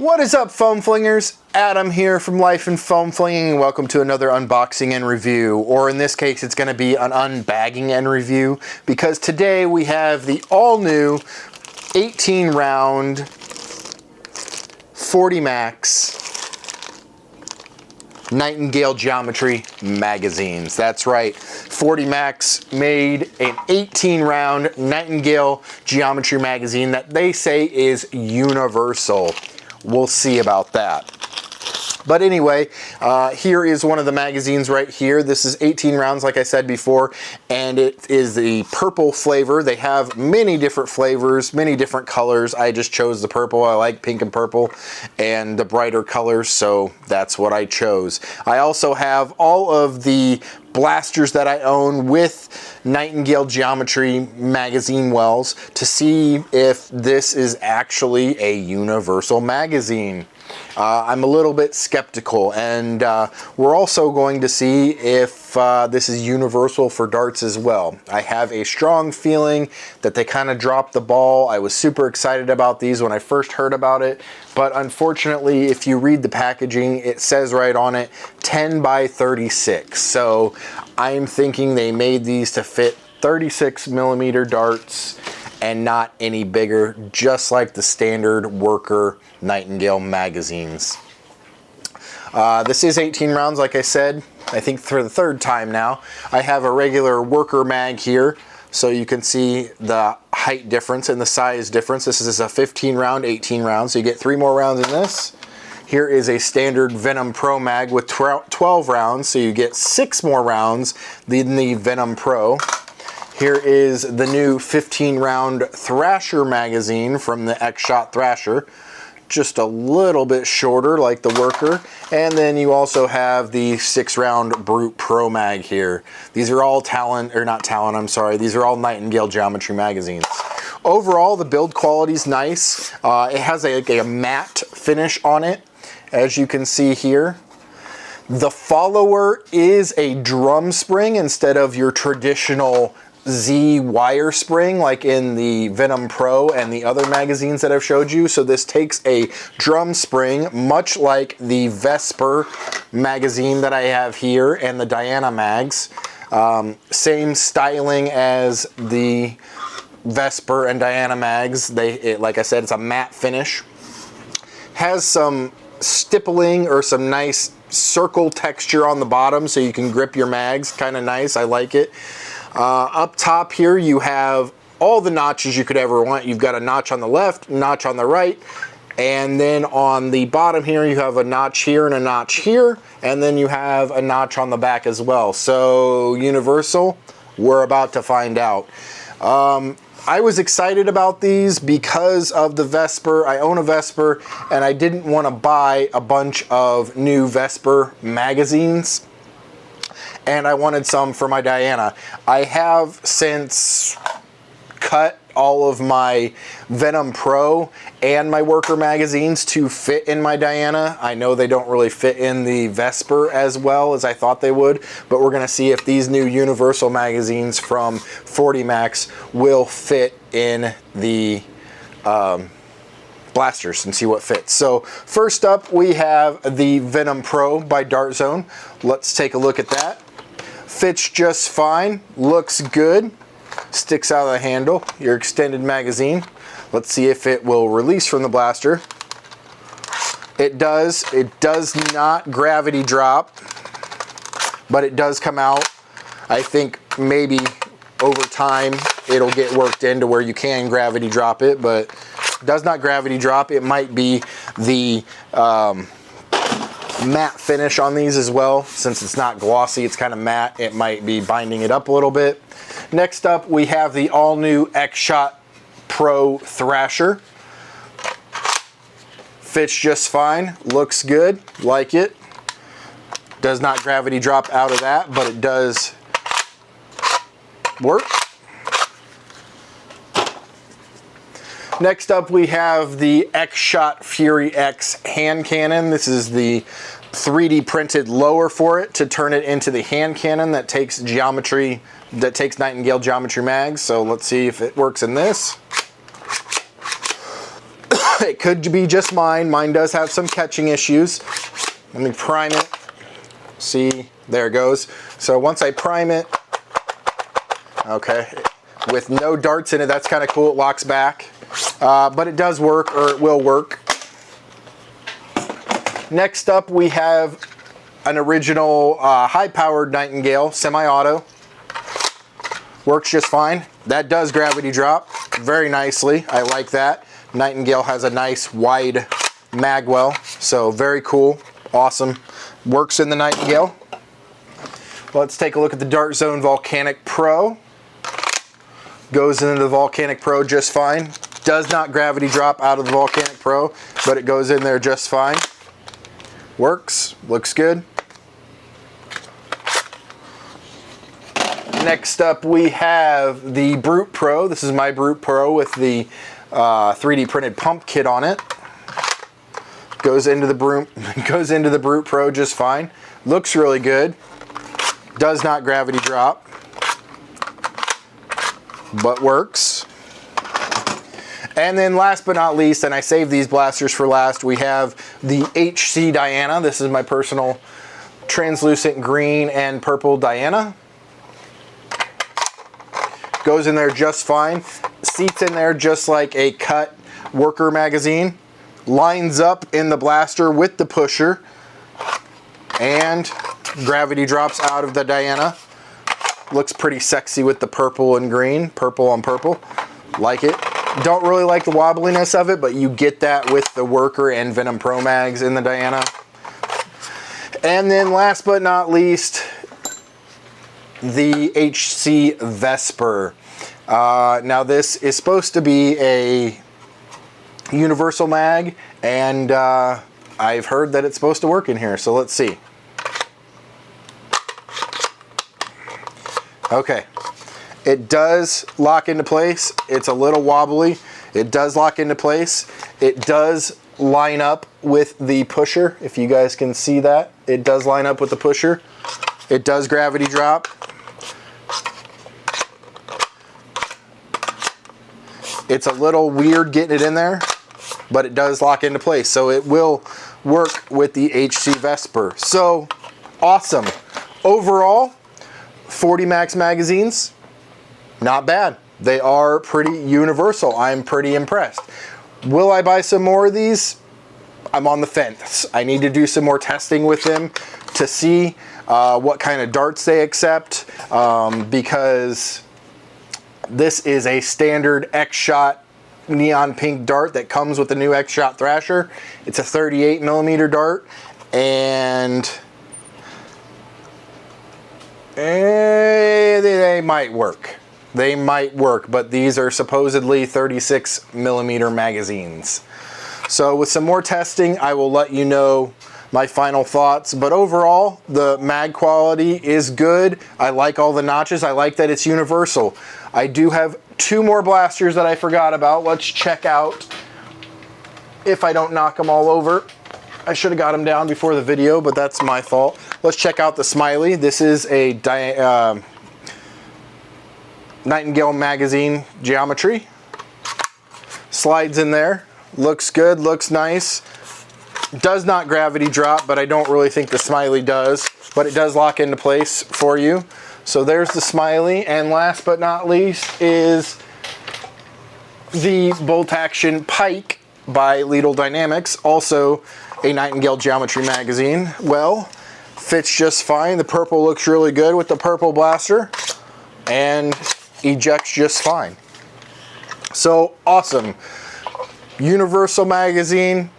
What is up, foam flingers? Adam here from Life in Foam Flinging. Welcome to another unboxing and review, or in this case it's going to be an unbagging and review, because today we have the all new 18 round 40 max Nightingale geometry magazines. That's right, 40 max made an 18 round Nightingale geometry magazine that they say is universal. We'll see about that. But anyway, here is one of the magazines right here. This is 18 rounds, like I said before, and it is the purple flavor. They have many different flavors, many different colors. I just chose the purple. I like pink and purple and the brighter colors, so that's what I chose. I also have all of the blasters that I own with Nightingale geometry magazine wells to see if this is actually a universal magazine. I'm a little bit skeptical, and we're also going to see if this is universal for darts as well. I have a strong feeling that they kind of dropped the ball. I was super excited about these when I first heard about it, but unfortunately, if you read the packaging, it says right on it 10 by 36. So I'm thinking they made these to fit 36 millimeter darts and not any bigger, just like the standard worker Nightingale magazines. This is 18 rounds, like I said, I think for the third time now. I have a regular worker mag here, so you can see the height difference and the size difference. This is a 15 round, 18 rounds, so you get 3 more rounds in this. Here is a standard Venom Pro mag with 12 rounds, so you get 6 more rounds than the Venom Pro. Here is the new 15 round Thrasher magazine from the X-Shot Thrasher. Just a little bit shorter like the worker. And then you also have the 6 round Brute Pro mag here. These are all these are all Nightingale geometry magazines. Overall, the build quality is nice. It has a matte finish on it, as you can see here. The follower is a drum spring instead of your traditional Z wire spring like in the Venom Pro and the other magazines that I've showed you. So this takes a drum spring, much like the Vesper magazine that I have here and the Diana mags. Same styling as the Vesper and Diana mags. Like I said, it's a matte finish. Has some stippling or some nice circle texture on the bottom so you can grip your mags. Kind of nice, I like it. Up top here you have all the notches you could ever want. You've got a notch on the left, notch on the right, and then on the bottom here you have a notch here and a notch here, and then you have a notch on the back as well. So universal, we're about to find out. I was excited about these because of the Vesper. I own a Vesper and I didn't want to buy a bunch of new Vesper magazines, and I wanted some for my Diana. I have since cut all of my Venom Pro and my worker magazines to fit in my Diana. I know they don't really fit in the Vesper as well as I thought they would, but we're gonna see if these new universal magazines from 40 Max will fit in the blasters and see what fits. So first up we have the Venom Pro by Dart Zone. Let's take a look at that. Fits just fine, looks good, sticks out of the handle, your extended magazine. Let's see if it will release from the blaster. It does not gravity drop, but it does come out. I think maybe over time it'll get worked into where you can gravity drop it, but it does not gravity drop. It might be the matte finish on these as well. Since it's not glossy, it's kind of matte, it might be binding it up a little bit. Next up we have the all new X-Shot Pro Thrasher. Fits just fine, looks good, like it. Does not gravity drop out of that, but it does work. Next up we have the X-Shot Fury X hand cannon. This is the 3D printed lower for it to turn it into the hand cannon that takes Nightingale geometry mags. So let's see if it works in this. It could be just mine. Mine does have some catching issues. Let me prime it. See, there it goes. So once I prime it, okay, with no darts in it, that's kind of cool. It locks back, but it does work, or it will work. Next up, we have an original high-powered Nightingale semi-auto. Works just fine. That does gravity drop very nicely. I like that. Nightingale has a nice wide mag well, so very cool, awesome. Works in the Nightingale. Let's take a look at the Dart Zone Volcanic Pro. Goes into the Volcanic Pro just fine. Does not gravity drop out of the Volcanic Pro, but it goes in there just fine. Works, looks good. Next up we have the Brute Pro. This is my Brute Pro with the 3D printed pump kit on it. Goes into the Brute Pro just fine. Looks really good. Does not gravity drop, but works. And then last but not least, and I saved these blasters for last, we have the HC Diana. This is my personal translucent green and purple Diana. Goes in there just fine. Seats in there just like a cut worker magazine. Lines up in the blaster with the pusher. And gravity drops out of the Diana. Looks pretty sexy with the purple and green. Purple on purple. Like it. Don't really like the wobbliness of it, but you get that with the worker and Venom Pro mags in the Diana. And then last but not least, the HC Vesper. Now this is supposed to be a universal mag, and I've heard that it's supposed to work in here, so let's see. Okay, it does lock into place. It's a little wobbly. It does lock into place. It does line up with the pusher, if you guys can see that. It does line up with the pusher. It does gravity drop. It's a little weird getting it in there, but it does lock into place. So it will work with the HC Vesper. So awesome. Overall, 40 Max magazines, not bad. They are pretty universal. I'm pretty impressed. Will I buy some more of these? I'm on the fence. I need to do some more testing with them to see what kind of darts they accept, because this is a standard X-Shot neon pink dart that comes with the new X-Shot Thrasher. It's a 38mm dart, and they might work. They might work, but these are supposedly 36mm magazines. So with some more testing, I will let you know my final thoughts. But overall, the mag quality is good. I like all the notches. I like that it's universal. I do have two more blasters that I forgot about. Let's check out if I don't knock them all over. I should have got them down before the video, but that's my fault. Let's check out the Smiley. This is a Nightingale magazine geometry. Slides in there. Looks good, looks nice. Does not gravity drop, but I don't really think the Smiley does. But it does lock into place for you. So there's the Smiley. And last but not least is the Bolt Action Pike by Lidl Dynamics. Also a Nightingale geometry magazine. Well, fits just fine. The purple looks really good with the purple blaster. And ejects just fine. So awesome. Universal magazine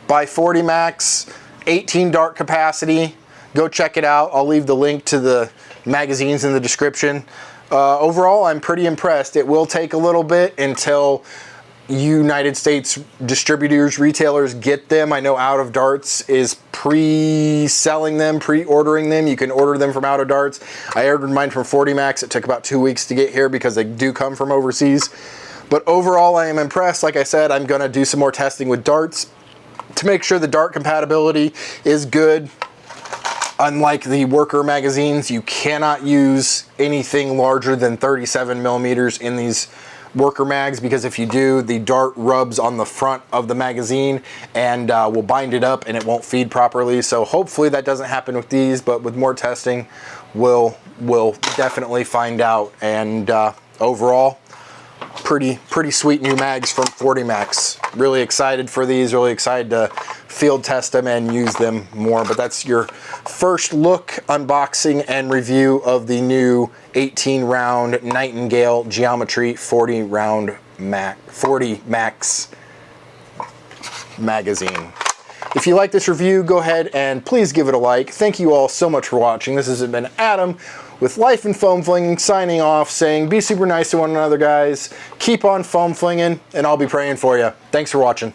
by 40 Max, 18 dart capacity. Go check it out. I'll leave the link to the magazines in the description. Overall, I'm pretty impressed. It will take a little bit until United States distributors, retailers get them. I know Out of Darts is pre-selling them, pre-ordering them. You can order them from Out of Darts. I ordered mine from 40 Max. It took about 2 weeks to get here because they do come from overseas. But overall, I am impressed. Like I said, I'm going to do some more testing with darts to make sure the dart compatibility is good. Unlike the worker magazines, you cannot use anything larger than 37mm in these worker mags, because if you do, the dart rubs on the front of the magazine and will bind it up and it won't feed properly. So hopefully that doesn't happen with these, but with more testing, we'll definitely find out. And overall, pretty sweet new mags from 40 Max. Really excited for these, really excited to field test them and use them more. But that's your first look, unboxing, and review of the new 18 round Nightingale Geometry 40 Max magazine. If you like this review, go ahead and please give it a like. Thank you all so much for watching. This has been Adam with Life in Foam Flinging, signing off, saying be super nice to one another, guys. Keep on foam flinging, and I'll be praying for you. Thanks for watching.